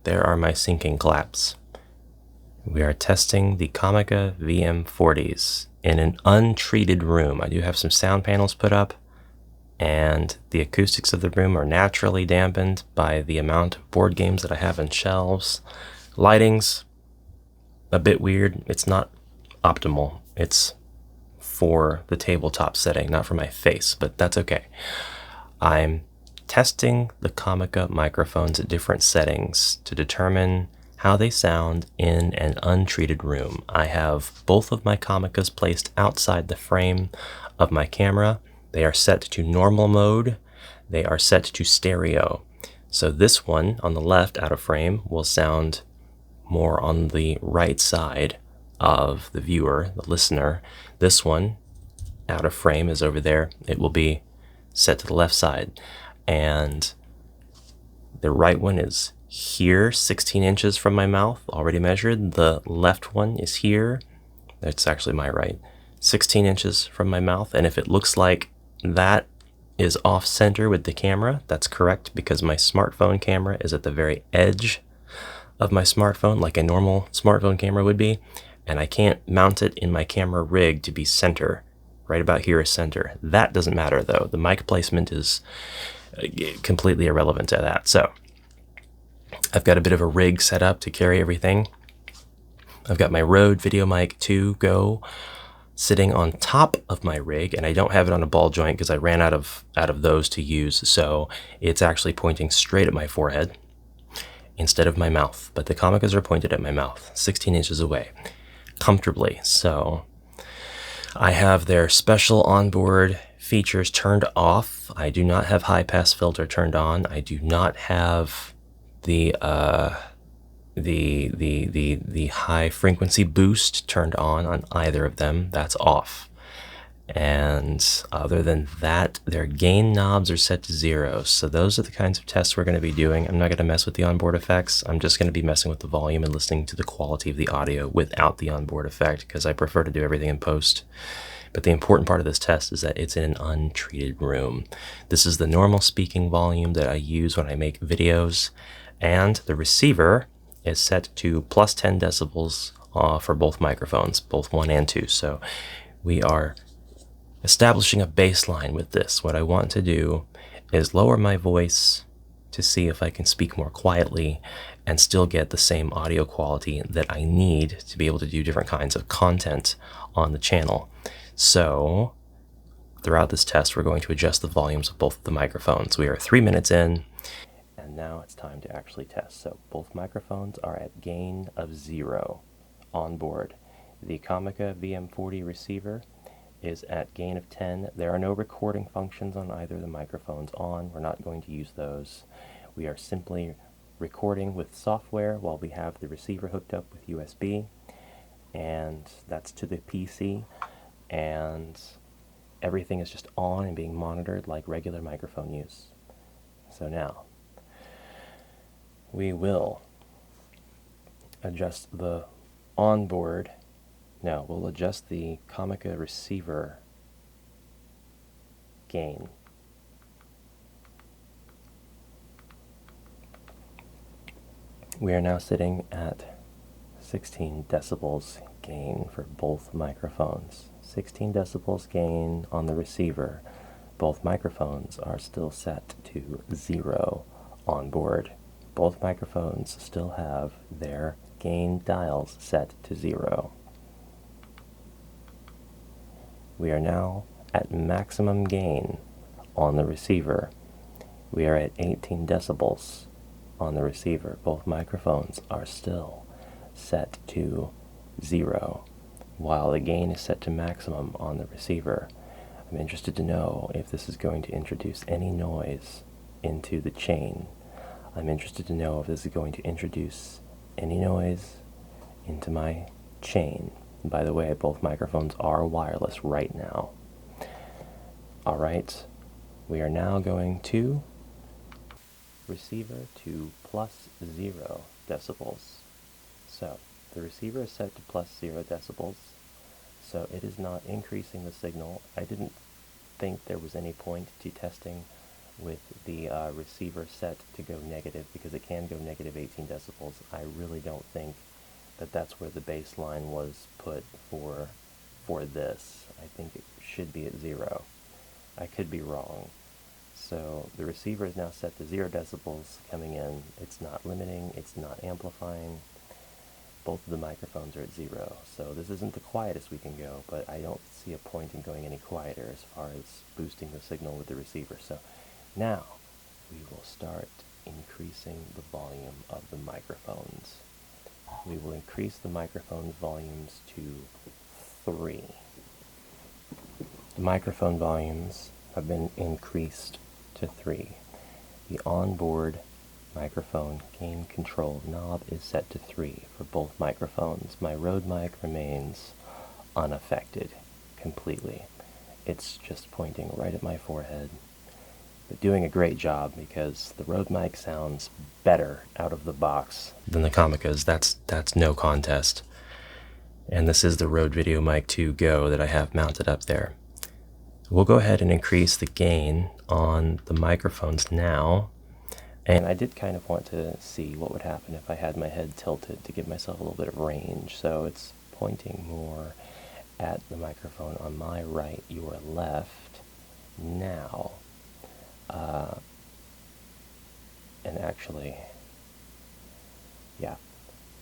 There are my syncing claps. We are testing the Comica VM40s in an untreated room. I do have some sound panels put up, and the acoustics of the room are naturally dampened by the amount of board games that I have on shelves. Lighting's a bit weird. It's not optimal. It's for the tabletop setting, not for my face, but that's okay. I'm testing the Comica microphones at different settings to determine how they sound in an untreated room. I have both of my Comicas placed outside the frame of my camera. They are set to normal mode. They are set to stereo. So this one on the left out of frame will sound more on the right side of the viewer, the listener. This one out of frame is over there. It will be set to the left side. And the right one is here, 16 inches from my mouth, already measured. The left one is here. That's actually my right. 16 inches from my mouth. And if it looks like that is off center with the camera, that's correct, because my smartphone camera is at the very edge of my smartphone, like a normal smartphone camera would be. And I can't mount it in my camera rig to be center. Right about here is center. That doesn't matter though. The mic placement is completely irrelevant to that. So I've got a bit of a rig set up to carry everything. I've got my Rode VideoMic 2 Go sitting on top of my rig, and I don't have it on a ball joint because I ran out of those to use. So it's actually pointing straight at my forehead instead of my mouth. But the Comicas are pointed at my mouth, 16 inches away, comfortably. So I have their special onboard features turned off. I do not have high pass filter turned on. I do not have the high frequency boost turned on either of them. That's off. And other than that, their gain knobs are set to 0. So those are the kinds of tests we're going to be doing. I'm not going to mess with the onboard effects. I'm just going to be messing with the volume and listening to the quality of the audio without the onboard effect, because I prefer to do everything in post. But the important part of this test is that it's in an untreated room. This is the normal speaking volume that I use when I make videos, and the receiver is set to plus 10 decibels for both microphones, both 1 and 2. So we are establishing a baseline with this. What I want to do is lower my voice to see if I can speak more quietly and still get the same audio quality that I need to be able to do different kinds of content on the channel. So throughout this test, we're going to adjust the volumes of both of the microphones. We are 3 minutes in, and now it's time to actually test. So both microphones are at gain of 0 on board. The Comica VM40 receiver is at gain of 10. There are no recording functions on either of the microphones on. We're not going to use those. We are simply recording with software while we have the receiver hooked up with USB, and that's to the PC, and everything is just on and being monitored like regular microphone use. So now we will adjust the onboard. Now we'll adjust the Comica receiver gain. We are now sitting at 16 decibels gain for both microphones. 16 decibels gain on the receiver. Both microphones are still set to 0 on board. Both microphones still have their gain dials set to 0. We are now at maximum gain on the receiver. We are at 18 decibels on the receiver. Both microphones are still set to 0, while the gain is set to maximum on the receiver. I'm interested to know if this is going to introduce any noise into the chain. I'm interested to know if this is going to introduce any noise into my chain. By the way, both microphones are wireless right now. Alright, we are now going to receiver to plus 0 decibels. So, the receiver is set to plus 0 decibels, so it is not increasing the signal. I didn't think there was any point to testing with the receiver set to go negative, because it can go negative 18 decibels. I really don't think that that's where the baseline was put for this. I think it should be at 0. I could be wrong. So the receiver is now set to 0 decibels coming in. It's not limiting, it's not amplifying. Both of the microphones are at 0. So this isn't the quietest we can go, but I don't see a point in going any quieter as far as boosting the signal with the receiver. So now we will start increasing the volume of the microphones. We will increase the microphone volumes to 3. The microphone volumes have been increased to 3. The onboard microphone gain control knob is set to 3 for both microphones. My Rode mic remains unaffected completely. It's just pointing right at my forehead, but doing a great job, because the Rode mic sounds better out of the box than the Comicas. That's no contest. And this is the Rode VideoMic 2 Go that I have mounted up there. We'll go ahead and increase the gain on the microphones now. And I did kind of want to see what would happen if I had my head tilted to give myself a little bit of range. So it's pointing more at the microphone on my right, your left, now. And actually, yeah,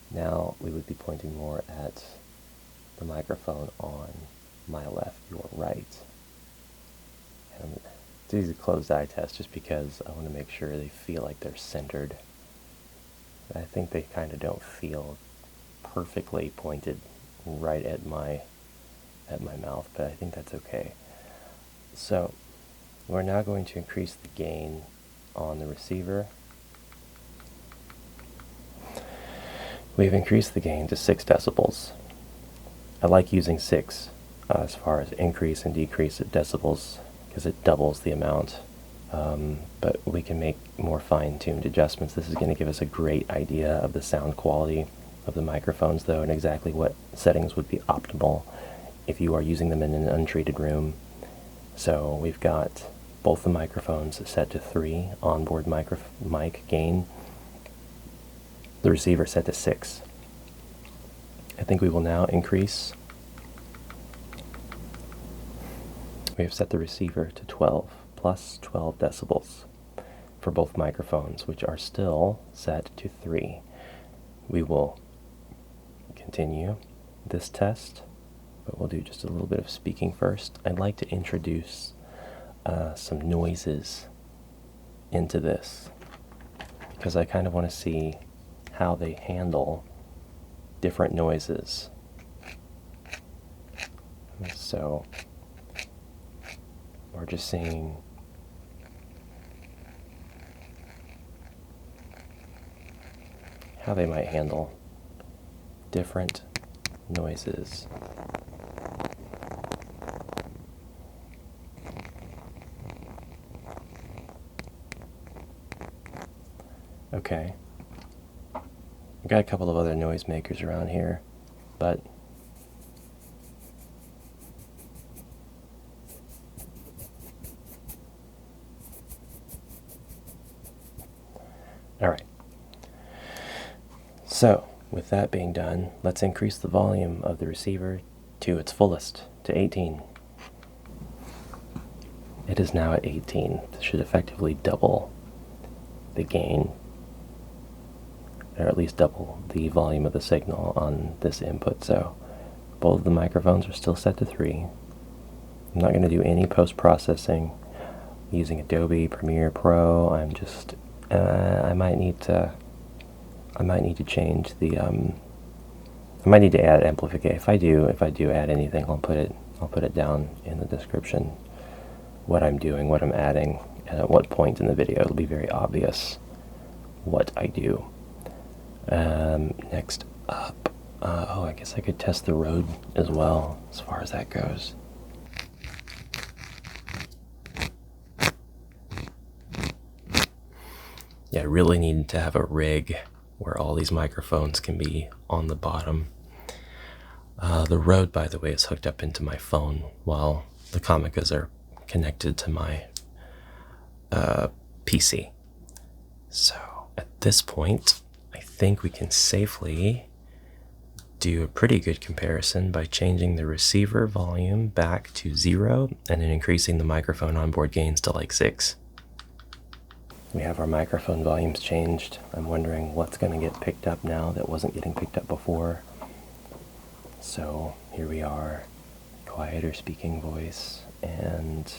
now we would be pointing more at the microphone on my left, your right. And do the closed eye test just because I want to make sure they feel like they're centered. I think they kind of don't feel perfectly pointed right at my mouth, but I think that's okay. So we're now going to increase the gain on the receiver. We've increased the gain to 6 decibels. I like using 6 as far as increase and decrease of decibels, because it doubles the amount. But we can make more fine-tuned adjustments. This is going to give us a great idea of the sound quality of the microphones, though, and exactly what settings would be optimal if you are using them in an untreated room. So we've got both the microphones set to 3 onboard mic gain. The receiver set to 6. I think we will now increase. We have set the receiver to 12, plus 12 decibels for both microphones, which are still set to 3. We will continue this test, but we'll do just a little bit of speaking first. I'd like to introduce some noises into this, because I kind of want to see how they handle different noises. So we're just seeing how they might handle different noises. Okay. I've got a couple of other noisemakers around here, but all right. So, with that being done, let's increase the volume of the receiver to its fullest, to 18. It is now at 18. This should effectively double the gain, or at least double the volume of the signal on this input. So both of the microphones are still set to 3. I'm not going to do any post-processing using Adobe Premiere Pro. I'm just I might need to change the I might need to add amplification. If I do add anything, I'll put it down in the description, what I'm doing, what I'm adding, and at what point in the video. It'll be very obvious what I do. Next up, oh, I guess I could test the Rode as well, as far as that goes. Yeah, I really need to have a rig where all these microphones can be on the bottom. The Rode, by the way, is hooked up into my phone, while the Comicas are connected to my PC. So at this point, I think we can safely do a pretty good comparison by changing the receiver volume back to 0 and then increasing the microphone onboard gains to like 6. We have our microphone volumes changed. I'm wondering what's going to get picked up now that wasn't getting picked up before. So here we are, quieter speaking voice, and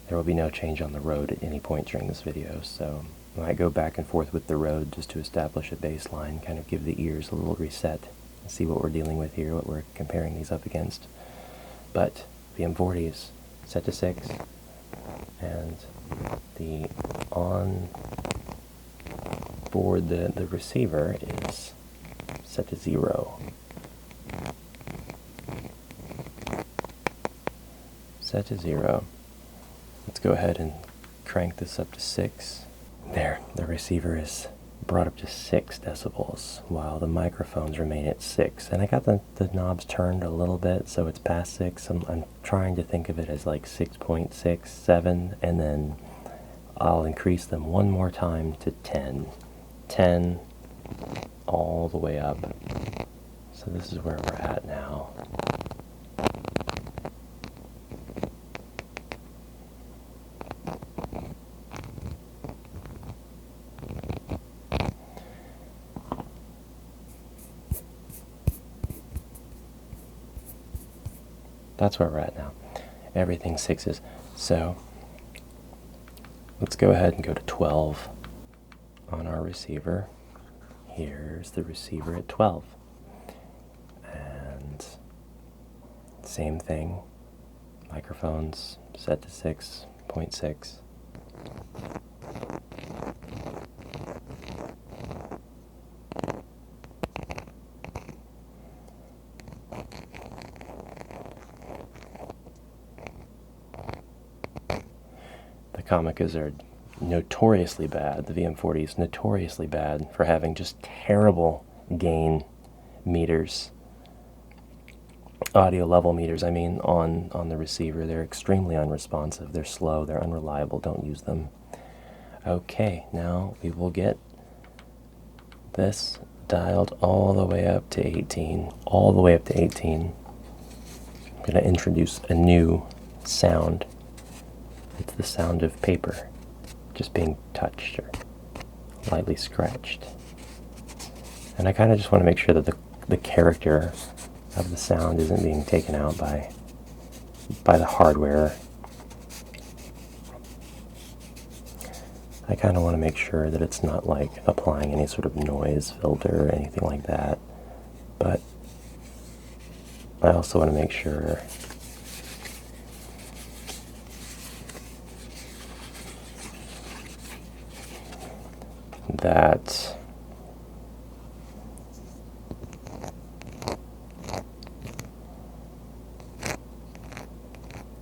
there will be no change on the Rode at any point during this video, so I might go back and forth with the Rode just to establish a baseline, kind of give the ears a little reset, and see what we're dealing with here, what we're comparing these up against. But VM40s set to 6, and the on board the receiver is set to 0. Set to 0. Let's go ahead and crank this up to 6. There, the receiver is brought up to 6 decibels, while the microphones remain at 6. And I got the knobs turned a little bit, so it's past 6. I'm trying to think of it as like 6.6, 7, and then I'll increase them one more time to 10. 10 all the way up. So this is where we're at now. That's where we're at now. Everything's 6s. So let's go ahead and go to 12 on our receiver. Here's the receiver at 12. And same thing. Microphones set to 6.6. Comicas are notoriously bad. The VM40 is notoriously bad for having just terrible gain meters, audio level meters, I mean, on the receiver. They're extremely unresponsive. They're slow. They're unreliable. Don't use them. Okay, now we will get this dialed all the way up to 18. All the way up to 18. I'm going to introduce a new sound. It's the sound of paper just being touched or lightly scratched. And I kind of just want to make sure that the character of the sound isn't being taken out by the hardware. I kind of want to make sure that it's not like applying any sort of noise filter or anything like that. But I also want to make sure that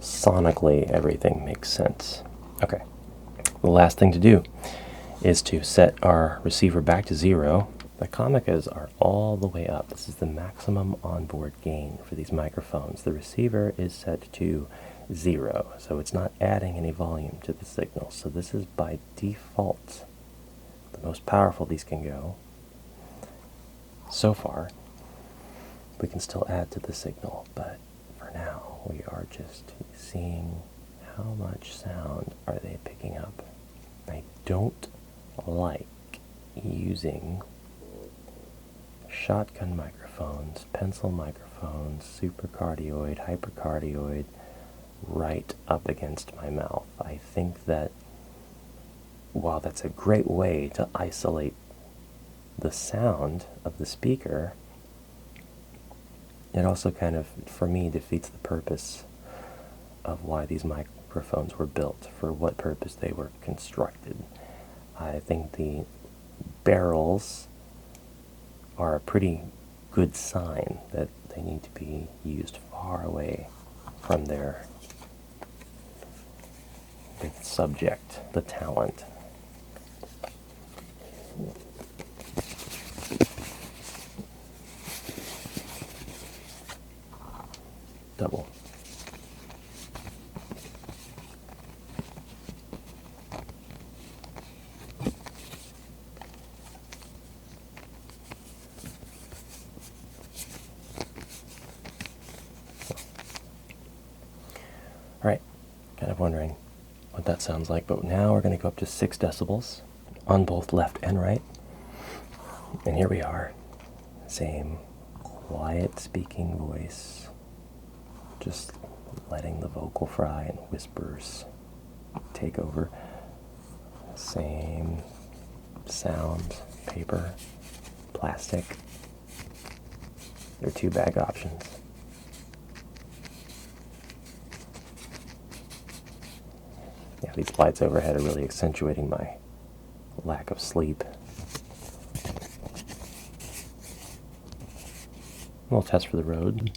sonically everything makes sense. Okay, the last thing to do is to set our receiver back to 0. The Comicas are all the way up. This is the maximum onboard gain for these microphones. The receiver is set to 0, so it's not adding any volume to the signal. So this is by default the most powerful these can go. So far, we can still add to the signal, but for now, we are just seeing how much sound are they picking up. I don't like using shotgun microphones, pencil microphones, supercardioid, hypercardioid right up against my mouth. I think that while that's a great way to isolate the sound of the speaker, it also kind of, for me, defeats the purpose of why these microphones were built, for what purpose they were constructed. I think the barrels are a pretty good sign that they need to be used far away from the subject, the talent. Double. that sounds like, but now we're going to go up to 6 decibels on both left and right. And here we are. Same quiet speaking voice. Just letting the vocal fry and whispers take over. Same sound, paper, plastic. There are 2 bag options. Yeah, these lights overhead are really accentuating my lack of sleep. A little test for the road.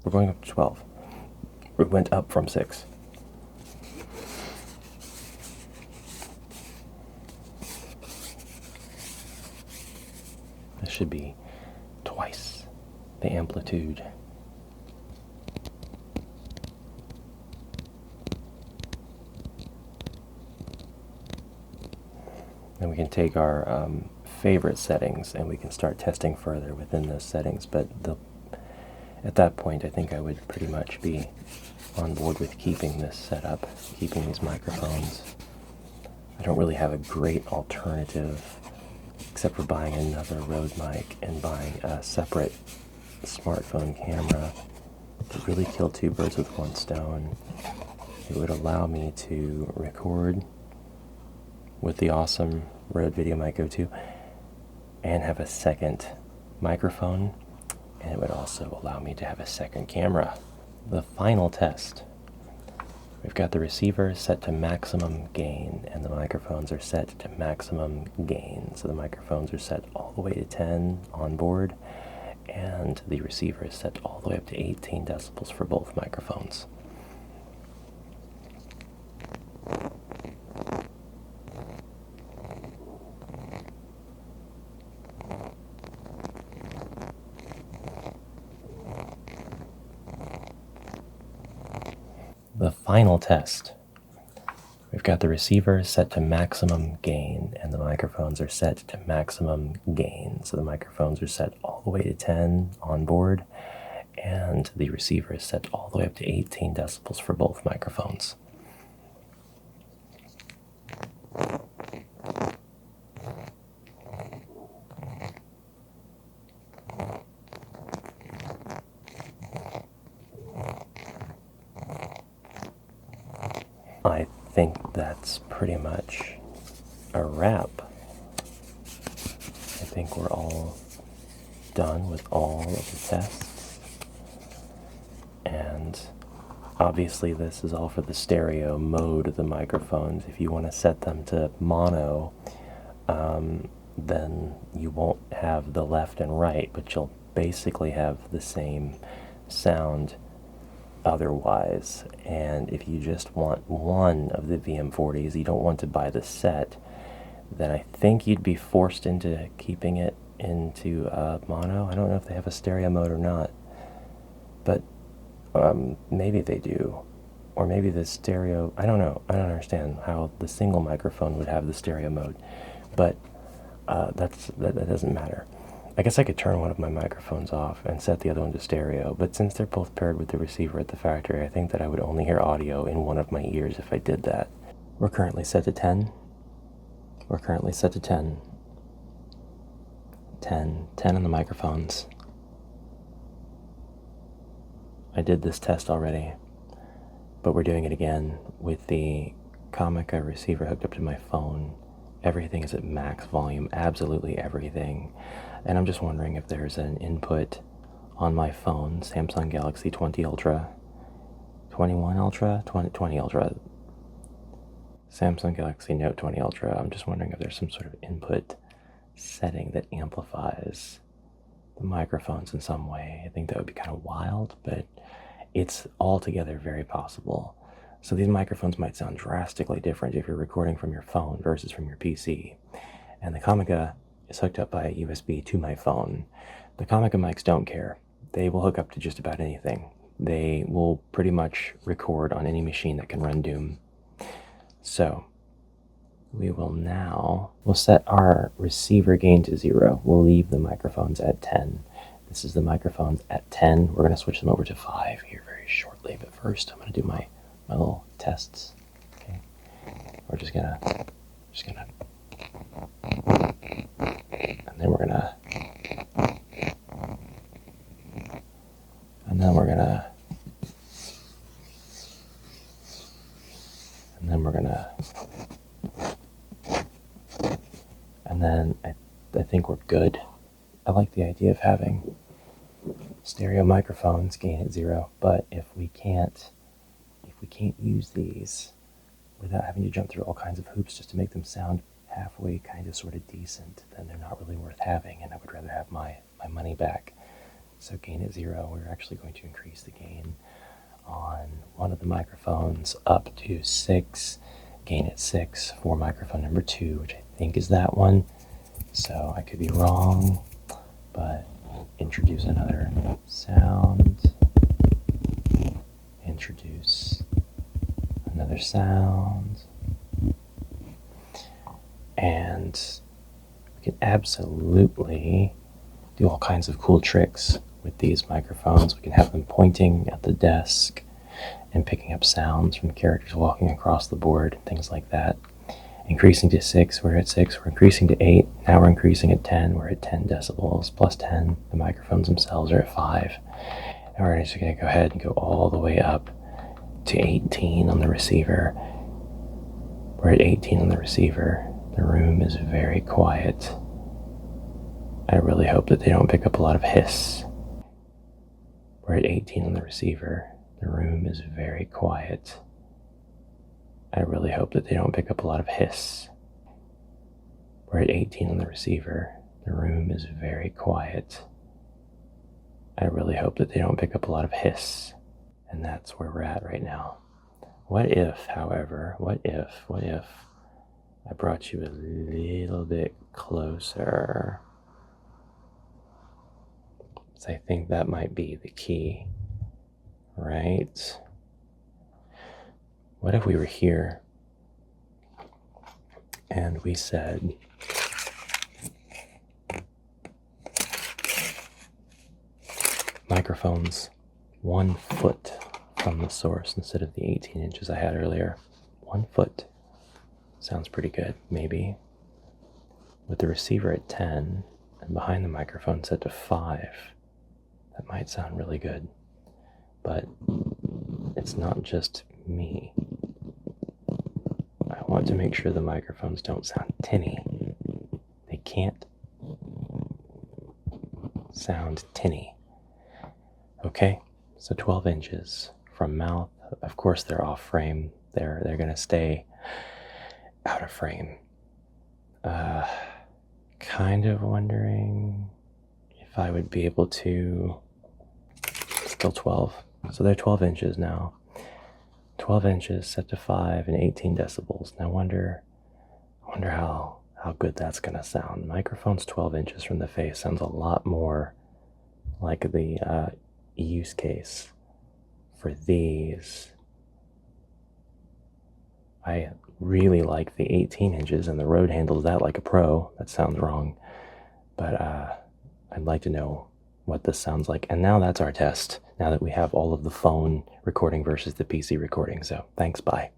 We're going up to 12. We went up from 6. This should be twice the amplitude. Then we can take our favorite settings and we can start testing further within those settings, but at that point I think I would pretty much be on board with keeping this setup, keeping these microphones. I don't really have a great alternative except for buying another Rode mic and buying a separate smartphone camera to really kill 2 birds with 1 stone. It would allow me to record with the awesome Rode VideoMic Go2 and have a second microphone, and it would also allow me to have a second camera. The final test. We've got the receiver set to maximum gain, and the microphones are set to maximum gain. So the microphones are set all the way to 10 on board, and the receiver is set all the way up to 18 decibels for both microphones. The final test. We've got the receiver set to maximum gain, and the microphones are set to maximum gain. So the microphones are set all the way to 10 on board, and the receiver is set all the way up to 18 decibels for both microphones. I think that's pretty much a wrap. I think we're all done with all of the tests. And obviously this is all for the stereo mode of the microphones. If you want to set them to mono, then you won't have the left and right, but you'll basically have the same sound otherwise. And if you just want one of the VM40s, you don't want to buy the set, then I think you'd be forced into keeping it into mono. I don't know if they have a stereo mode or not, but maybe they do. Or maybe the stereo, I don't know. I don't understand how the single microphone would have the stereo mode, but that doesn't matter. I guess I could turn one of my microphones off and set the other one to stereo, but since they're both paired with the receiver at the factory, I think that I would only hear audio in one of my ears if I did that. We're currently set to 10. We're currently set to 10. 10 on the microphones. I did this test already, but we're doing it again with the Comica receiver hooked up to my phone. Everything is at max volume, absolutely everything. And I'm just wondering if there's an input on my phone, Samsung Galaxy 20 Ultra, 21 Ultra, 20 Ultra, Samsung Galaxy Note 20 Ultra. I'm just wondering if there's some sort of input setting that amplifies the microphones in some way. I think that would be kind of wild, but it's altogether very possible. So these microphones might sound drastically different if you're recording from your phone versus from your PC. And the Comica is hooked up by a USB to my phone. The Comica mics don't care. They will hook up to just about anything. They will pretty much record on any machine that can run Doom. So we'll set our receiver gain to 0. We'll leave the microphones at 10. This is the microphones at 10. We're going to switch them over to 5 here very shortly. But first, I'm going to do my little tests. Okay. We're just gonna, and then we're gonna, and then I think we're good. I like the idea of having stereo microphones gain at 0, but if we can't use these without having to jump through all kinds of hoops just to make them sound halfway kind of sort of decent, then they're not really worth having, and I would rather have my money back. So gain at 0, we're actually going to increase the gain on one of the microphones up to 6, gain at 6 for microphone number 2, which I think is that one. So I could be wrong, but introduce another sound, introduce another sound, and we can absolutely do all kinds of cool tricks with these microphones. We can have them pointing at the desk and picking up sounds from characters walking across the board, things like that. Increasing to 6, we're at 6. We're increasing to 8. Now we're increasing at 10. We're at 10 decibels plus 10. The microphones themselves are at 5. And we're just going to go ahead and go all the way up to 18 on the receiver. We're at 18 on the receiver. The room is very quiet. I really hope that they don't pick up a lot of hiss. We're at 18 on the receiver. The room is very quiet. I really hope that they don't pick up a lot of hiss. We're at 18 on the receiver. The room is very quiet. I really hope that they don't pick up a lot of hiss. And that's where we're at right now. What if, however, what if I brought you a little bit closer? So I think that might be the key, right? What if we were here and we said, microphones 1 foot from the source instead of the 18 inches I had earlier? 1 foot. Sounds pretty good, maybe. With the receiver at 10 and behind the microphone set to 5, that might sound really good. But it's not just me. I want to make sure the microphones don't sound tinny. They can't sound tinny. Okay, so 12 inches from mouth. Of course they're off frame. They're going to stay out of frame. Kind of wondering if I would be able to... Still 12. So they're 12 inches now. 12 inches set to 5 and 18 decibels. And I wonder how good that's going to sound. Microphone's 12 inches from the face sounds a lot more like the use case for these. I really like the 18 inches, and the Rode handles that like a pro. That sounds wrong. But I'd like to know what this sounds like. And now that's our test, now that we have all of the phone recording versus the PC recording. So thanks, bye.